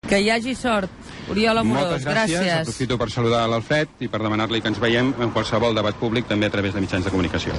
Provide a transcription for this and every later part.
Que hi hagi sort. Oriol Amorós, gràcies. Aprofito per saludar l'Alfred i per demanar-li que ens veiem en qualsevol debat públic, també a través de mitjans de comunicació.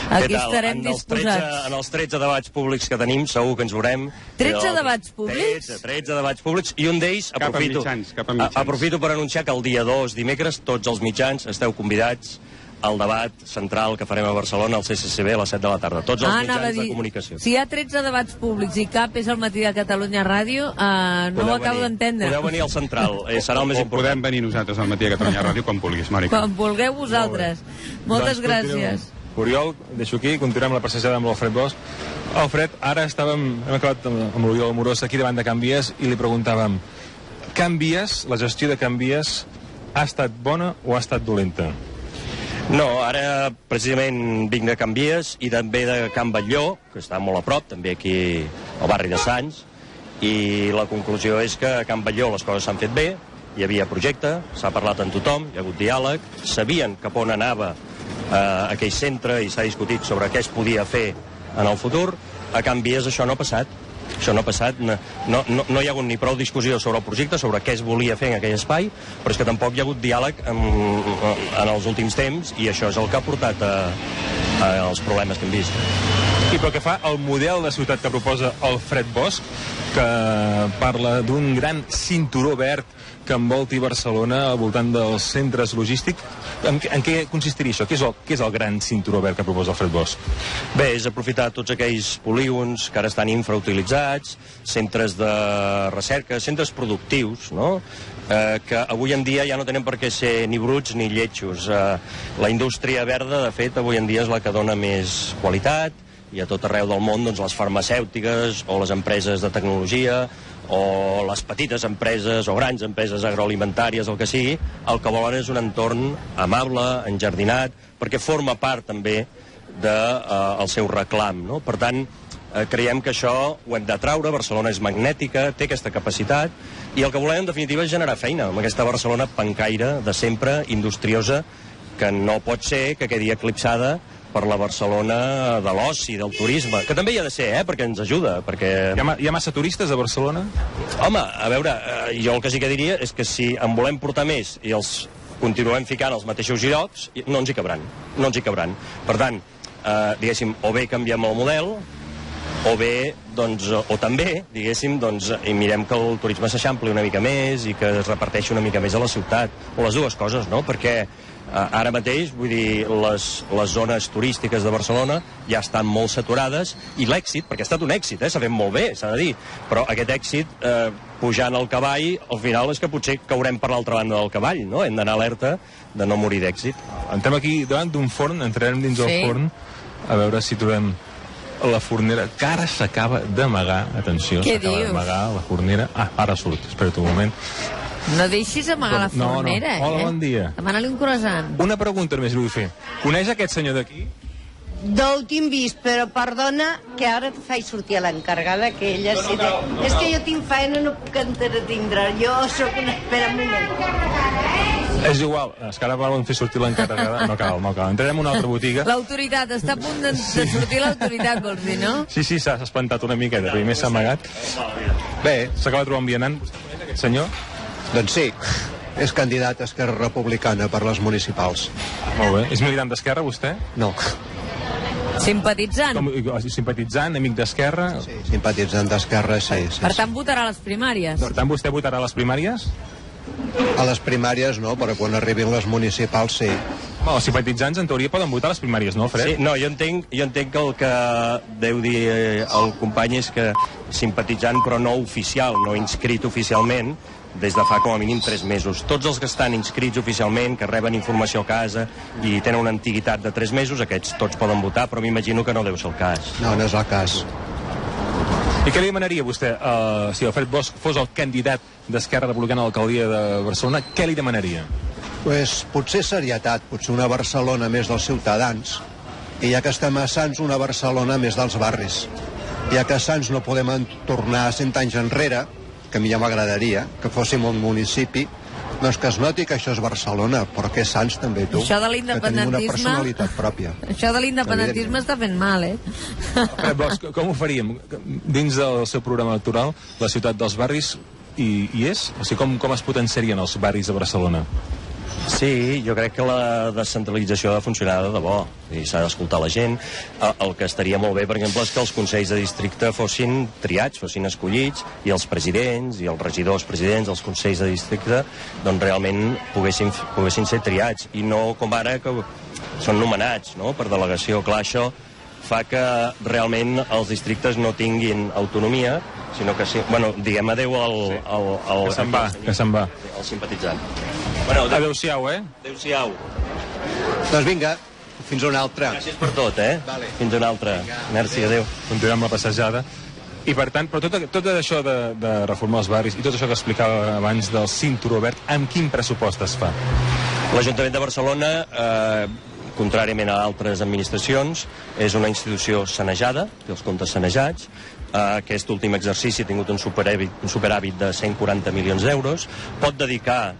Aquí estarem disposats. En els 13 debats públics que tenim, segur que ens veurem. 13 debats públics? 13 debats públics, i un d'ells, aprofito per anunciar que el dia 2, dimecres, tots els mitjans esteu convidats al debat central que farem a Barcelona, al CCCB, a les 7 de la tarda. Tots els mitjans de comunicació. Si hi ha 13 debats públics i cap és al matí de Catalunya Ràdio, no ho acabo d'entendre. Podeu venir al central, serà el més important. Podem venir nosaltres al matí de Catalunya Ràdio quan vulguis, Mònica. Quan vulgueu vosaltres. Moltes gràcies. Oriol, deixo aquí, continuem la passejada amb l'Alfred Bosch. Alfred, ara hem acabat amb l'Oriol Amorós aquí davant de Can Vies i li preguntàvem: Can Vies, la gestió de Can Vies, ha estat bona o ha estat dolenta? No, ara precisament vinc de Can Vies i també de Can Batlló, que està molt a prop, també aquí al barri de Sants, i la conclusió és que a Can Batlló les coses s'han fet bé, hi havia projecte, s'ha parlat amb tothom, hi ha hagut diàleg, sabien cap on anava aquell centre i s'ha discutit sobre què es podia fer en el futur. A Can Vies això no ha passat. Això no ha passat, no hi ha hagut ni prou discussió sobre el projecte, sobre què es volia fer en aquell espai, però és que tampoc hi ha hagut diàleg en els últims temps, i això és el que ha portat als problemes que hem vist. I pel que fa al model de ciutat que proposa Alfred Bosch, que parla d'un gran cinturó verd que envolti Barcelona al voltant dels centres logístics, en què consistiria això? Què és el gran cinturó verd que proposa Alfred Bosch? Bé, és aprofitar tots aquells polígons que ara estan infrautilitzats, centres de recerca, centres productius, no?, que avui en dia ja no tenen per què ser ni bruts ni lletjos. La indústria verda, de fet, avui en dia és la que dona més qualitat, i a tot arreu del món, doncs, les farmacèutiques o les empreses de tecnologia o les petites empreses o grans empreses agroalimentàries, el que sigui, el que volen és un entorn amable, enjardinat, perquè forma part també del seu reclam, no? Per tant, creiem que això ho hem de traure. Barcelona és magnètica, té aquesta capacitat, i el que volem en definitiva és generar feina amb aquesta Barcelona pancaire de sempre, industriosa, que no pot ser que quedi eclipsada per la Barcelona de l'oci, del turisme, que també hi ha de ser, perquè ens ajuda, perquè... Hi ha massa turistes a Barcelona? Home, a veure, jo el que sí que diria és que si en volem portar més i els continuem ficant als mateixos llocs, no ens hi cabran. Per tant, diguéssim, o bé canviem el model, o bé, doncs, o també, diguéssim, doncs, i mirem que el turisme s'eixampli una mica més i que es reparteixi una mica més a la ciutat, o les dues coses, no?, perquè ara mateix, vull dir, les zones turístiques de Barcelona ja estan molt saturades, i l'èxit, perquè ha estat un èxit, s'ha fet molt bé, s'ha de dir, però aquest èxit, pujant al cavall, al final és que potser caurem per l'altra banda del cavall, no? Hem d'anar alerta de no morir d'èxit. Entrem aquí davant d'un forn, entrarem dins del forn, a veure si trobem la fornera, que ara s'acaba d'amagar, atenció, s'acaba d'amagar la fornera. Ara surt, espera't un moment. No deixis amagar la fornera, Hola, bon dia. Demana-li un croissant. Una pregunta només li vull fer. Coneix aquest senyor d'aquí? No ho tinc vist, però perdona que ara et faig sortir a l'encarregada, que ella sí... És que jo tinc feina, no puc entretindre. Jo sóc una... Espera un moment. És igual, és que ara volen fer sortir l'encarregada. No cal. Entrarem a una altra botiga. L'autoritat, està a punt de sortir l'autoritat, vols dir, no? Sí, s'ha espantat una miqueta, primer s'ha amagat. Bé, s'acaba trobant vianant, aquest senyor. Doncs sí, és candidat a Esquerra Republicana per les municipals. Molt bé. És militant d'Esquerra, vostè? No. Simpatitzant? Simpatitzant, amic d'Esquerra? Sí, simpatitzant d'Esquerra, sí. Per tant, votarà a les primàries? Per tant, vostè votarà a les primàries? A les primàries no, però quan arribin les municipals sí. Els simpatitzants, en teoria, poden votar a les primàries, no, Fred? Sí, no, jo entenc que el que deu dir el company és que simpatitzant, però no oficial, no inscrit oficialment, des de fa com a mínim 3 mesos. Tots els que estan inscrits oficialment, que reben informació a casa i tenen una antiguitat de 3 mesos, aquests tots poden votar, però m'imagino que no deu ser el cas. No, no és el cas. I què li demanaria vostè, si Alfred Bosch fos el candidat d'Esquerra Republicana a l'alcaldia de Barcelona, què li demanaria? Pues potser serietat, potser una Barcelona més dels ciutadans, i ja que estem a Sants, una Barcelona més dels barris. Ja que a Sants no podem tornar 100 anys enrere, que a mi ja m'agradaria que fóssim un municipi, doncs que es noti que això és Barcelona, però que és Sants també, tu. Això de l'independentisme... Que tenim una personalitat pròpia. Això de l'independentisme està fent mal, Bosch, com ho faríem? Dins del seu programa electoral, la ciutat dels barris, i és? O sigui, com es potenciarien els barris de Barcelona? Sí, jo crec que la descentralització ha de funcionar de debò i s'ha d'escoltar la gent. El que estaria molt bé, per exemple, és que els consells de districte fossin triats, fossin escollits, i els presidents i els regidors presidents dels consells de districte doncs realment poguessin ser triats, i no com ara que són nomenats, no?, per delegació. Clar, això fa que realment els districtes no tinguin autonomia, sinó que sí, bueno, diguem adeu al Que se'n va. el simpatitzant. Bueno, Adéu-siau, adéu-siau. Doncs vinga, fins una altra. Gràcies per tot, Vale. Fins una altra. Merci, adéu. Continuem amb la passejada. I per tant, però tot això de reformar els barris i tot això que explicava abans del cinturó verd, amb quin pressupost es fa? L'Ajuntament de Barcelona, contràriament a altres administracions, és una institució sanejada, té els comptes sanejats. Aquest últim exercici ha tingut un superàvit de 140 milions d'euros. Pot dedicar,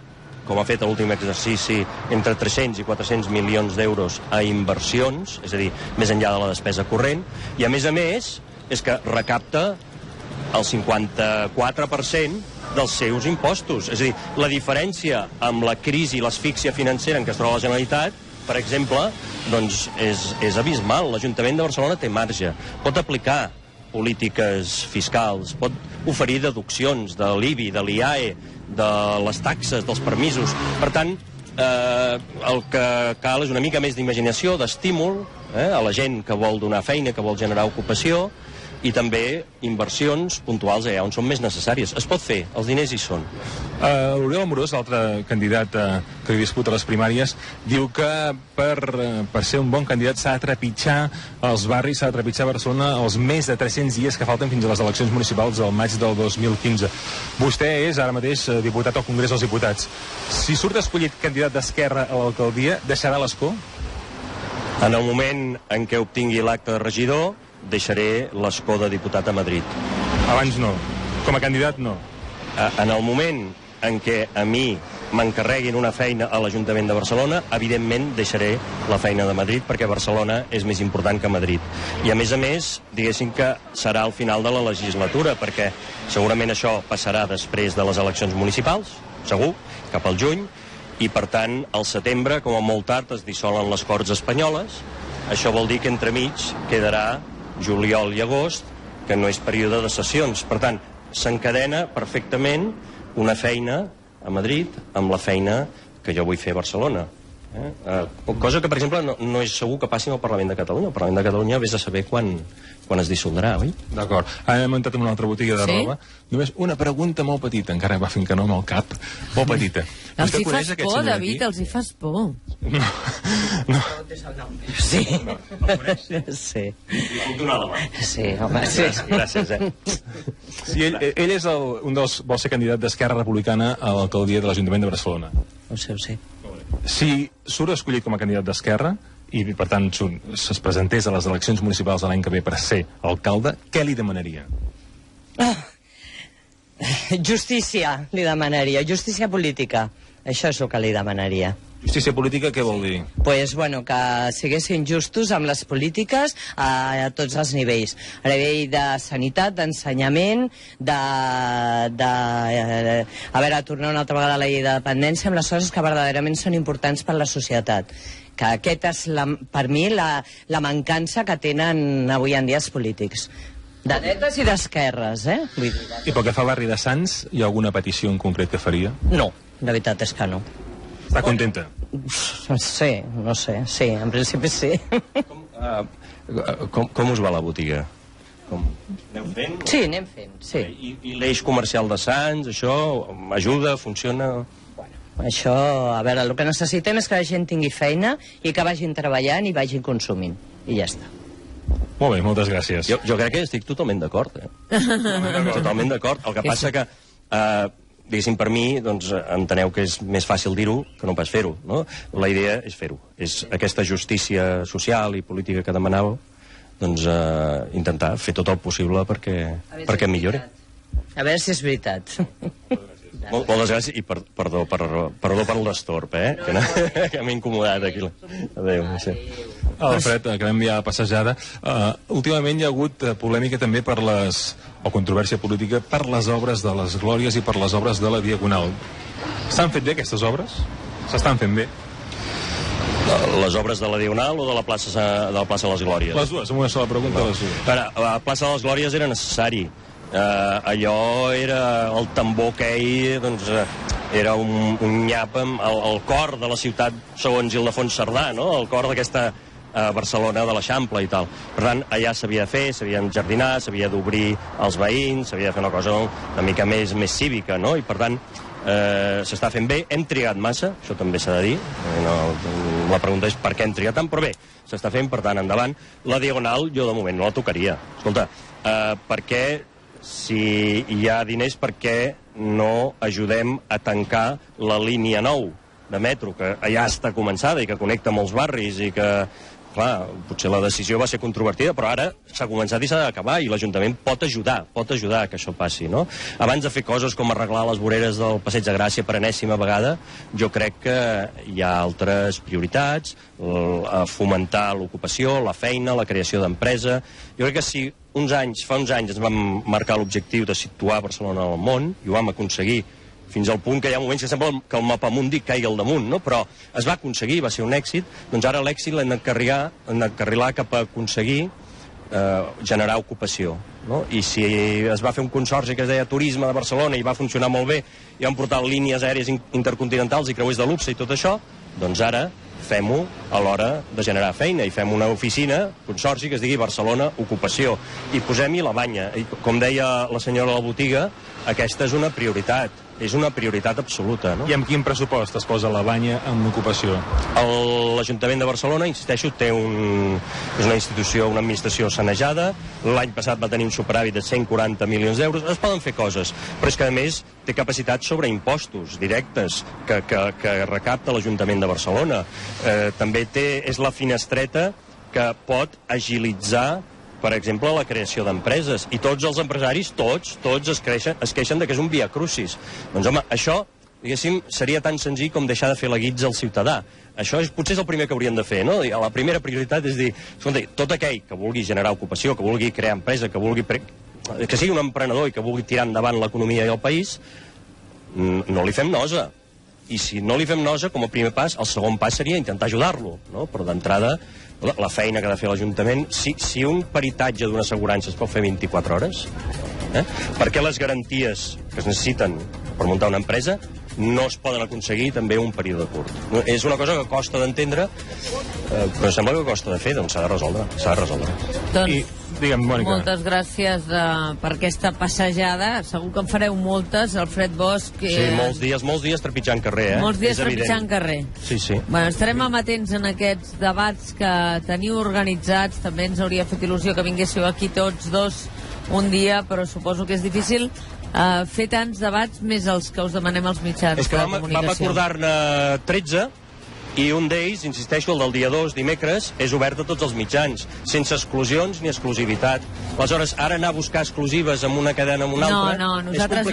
com ha fet l'últim exercici, entre 300 i 400 milions d'euros a inversions, és a dir, més enllà de la despesa corrent, i a més, és que recapta el 54% dels seus impostos. És a dir, la diferència amb la crisi i l'asfíxia financera en què es troba la Generalitat, per exemple, doncs és abismal. L'Ajuntament de Barcelona té marge, pot aplicar polítiques fiscals, pot oferir deduccions de l'IBI, de l'IAE, de les taxes, dels permisos. Per tant, el que cal és una mica més d'imaginació, d'estímul a la gent que vol donar feina, que vol generar ocupació, i també inversions puntuals allà on són més necessàries. Es pot fer, els diners hi són. L'Oriol Amorós, l'altre candidat que li disputa les primàries, diu que per ser un bon candidat s'ha de trepitjar els barris, s'ha de trepitjar Barcelona els més de 300 dies que falten fins a les eleccions municipals del maig del 2015. Vostè és ara mateix diputat al Congrés dels Diputats. Si surt escollit candidat d'Esquerra a l'alcaldia, deixarà l'escó? En el moment en què obtingui l'acte de regidor, deixaré l'escó de diputat a Madrid. Abans no. Com a candidat, no. En el moment en què a mi m'encarreguin una feina a l'Ajuntament de Barcelona, evidentment deixaré la feina de Madrid, perquè Barcelona és més important que Madrid. I a més, diguéssim que serà al final de la legislatura, perquè segurament això passarà després de les eleccions municipals, segur, cap al juny, i per tant, al setembre, com a molt tard, es dissolen les Corts Espanyoles. Això vol dir que entremig quedarà juliol i agost, que no és període de sessions. Per tant, s'encadena perfectament una feina a Madrid amb la feina que jo vull fer a Barcelona. Cosa que, per exemple, no és segur que passi al Parlament de Catalunya. El Parlament de Catalunya vés a saber quan es dissoldrà, oi? D'acord. Ara hem entrat en una altra botiga de roba. Només una pregunta molt petita, encara va fent que no amb el cap. Molt petita. Els hi fas por, David, els hi fas por. No. Sí. Sí. Puc donar la mà? Sí, home, sí. Gràcies, Sí, ell és vol ser candidat d'Esquerra Republicana a l'alcaldia de l'Ajuntament de Barcelona. Ho sé. Si surt escollit com a candidat d'Esquerra i, per tant, es presentés a les eleccions municipals de l'any que ve per ser alcalde, què li demanaria? Justícia, li demanaria. Justícia política. Això és el que li demanaria. Justícia política, què vol dir? Pues, bueno, que siguessin justos amb les polítiques a tots els nivells. A nivell de sanitat, d'ensenyament, a veure, tornar una altra vegada a la llei de dependència, amb les coses que verdaderament són importants per a la societat. Que aquesta és, per mi, la mancança que tenen avui en dia els polítics. De dretes i d'esquerres, Vull dir, I pel que fa al barri de Sants, hi ha alguna petició en concret que faria? no, la veritat és que no. Està contenta? Sí, no sé, sí, en principi sí. Com us va la botiga? Aneu fent? Sí, anem fent, sí. I l'eix comercial de Sants, això ajuda, funciona? Això, a veure, el que necessitem és que la gent tingui feina i que vagin treballant i vagin consumint. I ja està. Molt bé, moltes gràcies. Jo crec que estic totalment d'acord, Totalment d'acord. El que passa que, diguéssim, per mi, doncs, enteneu que és més fàcil dir-ho que no pas fer-ho, no? La idea és fer-ho. És aquesta justícia social i política que demanàveu, doncs, intentar fer tot el possible perquè millori. A veure si és veritat. Moltes gràcies i perdó per l'estorb, que m'he incomodat aquí. Adéu. Alfred, que vam enviar a passejada. Últimament hi ha hagut polèmica també per o controvèrsia política per les obres de les Glòries i per les obres de la Diagonal. S'han fet bé aquestes obres? S'estan fent bé? Les obres de la Diagonal o de la plaça de les Glòries? Les dues, amb una sola pregunta. A la plaça de les Glòries era necessari. Allò era el tambor aquell, doncs, era un nyap amb el cor de la ciutat, segons Ildefons Cerdà, no? El cor d'aquesta Barcelona de l'Eixample i tal. Per tant, allà s'havia de fer, s'havia d'enjardinar, s'havia d'obrir als veïns, s'havia de fer una cosa una mica més cívica, no? I per tant, s'està fent bé. Hem trigat massa, això també s'ha de dir. La pregunta és per què hem trigat tant, però bé, s'està fent, per tant, endavant. La Diagonal jo de moment no la tocaria. Escolta, perquè si hi ha diners, per què no ajudem a tancar la línia 9 de metro, que ja està començada i que connecta molts barris i que, clar, potser la decisió va ser controvertida, però ara s'ha començat i s'ha d'acabar, i l'Ajuntament pot ajudar a que això passi, no? Abans de fer coses com arreglar les voreres del Passeig de Gràcia per enèsima vegada, jo crec que hi ha altres prioritats, fomentar l'ocupació, la feina, la creació d'empresa. Jo crec que si fa uns anys ens vam marcar l'objectiu de situar Barcelona al món, i ho vam aconseguir fins al punt que hi ha moments que sembla que el mapamundi caigui al damunt, no? Però es va aconseguir, va ser un èxit. Doncs ara l'èxit l'hem d'encarrilar cap a aconseguir generar ocupació, no? I si es va fer un consorci que es deia Turisme de Barcelona i va funcionar molt bé, i van portar línies aèries intercontinentals i creuers de luxe i tot això, doncs ara fem-ho a l'hora de generar feina i fem una oficina, consorci, que es digui Barcelona Ocupació, i posem-hi la banya. I com deia la senyora de la botiga, aquesta és una prioritat, és una prioritat absoluta, no? I amb quin pressupost es posa la banya en ocupació? L'Ajuntament de Barcelona, insisteixo, és una institució, una administració sanejada. L'any passat va tenir un superàvit de 140 milions d'euros. Es poden fer coses, però és que, a més, té capacitat sobre impostos directes que recapta l'Ajuntament de Barcelona. També és la finestreta que pot agilitzar, per exemple, la creació d'empreses. I tots els empresaris, tots es queixen que és un viacrucis. Doncs, home, això, diguéssim, seria tan senzill com deixar de fer la guitza al ciutadà. Això potser és el primer que hauríem de fer, no? La primera prioritat és dir, escolta, tot aquell que vulgui generar ocupació, que vulgui crear empresa, que sigui un emprenedor i que vulgui tirar endavant l'economia i el país, no li fem nosa. I si no li fem nosa, com a primer pas, el segon pas seria intentar ajudar-lo, no? Però d'entrada, la feina que ha de fer l'Ajuntament, si un peritatge d'una assegurança es pot fer 24 hores, per què les garanties que es necessiten per muntar una empresa no es poden aconseguir també un període curt? És una cosa que costa d'entendre, però sembla que costa de fer, doncs s'ha de resoldre. Doncs, digue'm, Mònica, moltes gràcies per aquesta passejada. Segur que en fareu moltes, Alfred Bosch. Sí, molts dies trepitjant carrer, Molts dies trepitjant carrer. Sí. Bueno, estarem amatents en aquests debats que teniu organitzats. També ens hauria fet il·lusió que vinguéssiu aquí tots dos un dia, però suposo que és difícil fer tants debats més els que us demanem als mitjans de comunicació. Vam acordar-ne 13, i un d'ells, insisteixo, el del dia 2, dimecres, és obert a tots els mitjans, sense exclusions ni exclusivitat. Aleshores, ara anar a buscar exclusives amb una cadena amb una altra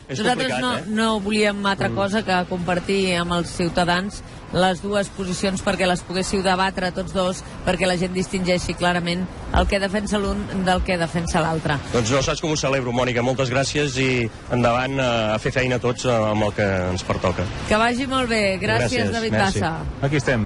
és complicat. No volíem altra cosa que compartir amb els ciutadans les dues posicions perquè les poguéssiu debatre tots dos, perquè la gent distingeixi clarament el que defensa l'un del que defensa l'altre. Doncs no saps com ho celebro, Mònica. Moltes gràcies i endavant a fer feina tots amb el que ens pertoca. Que vagi molt bé. Gràcies David Bassa. Aquí estem.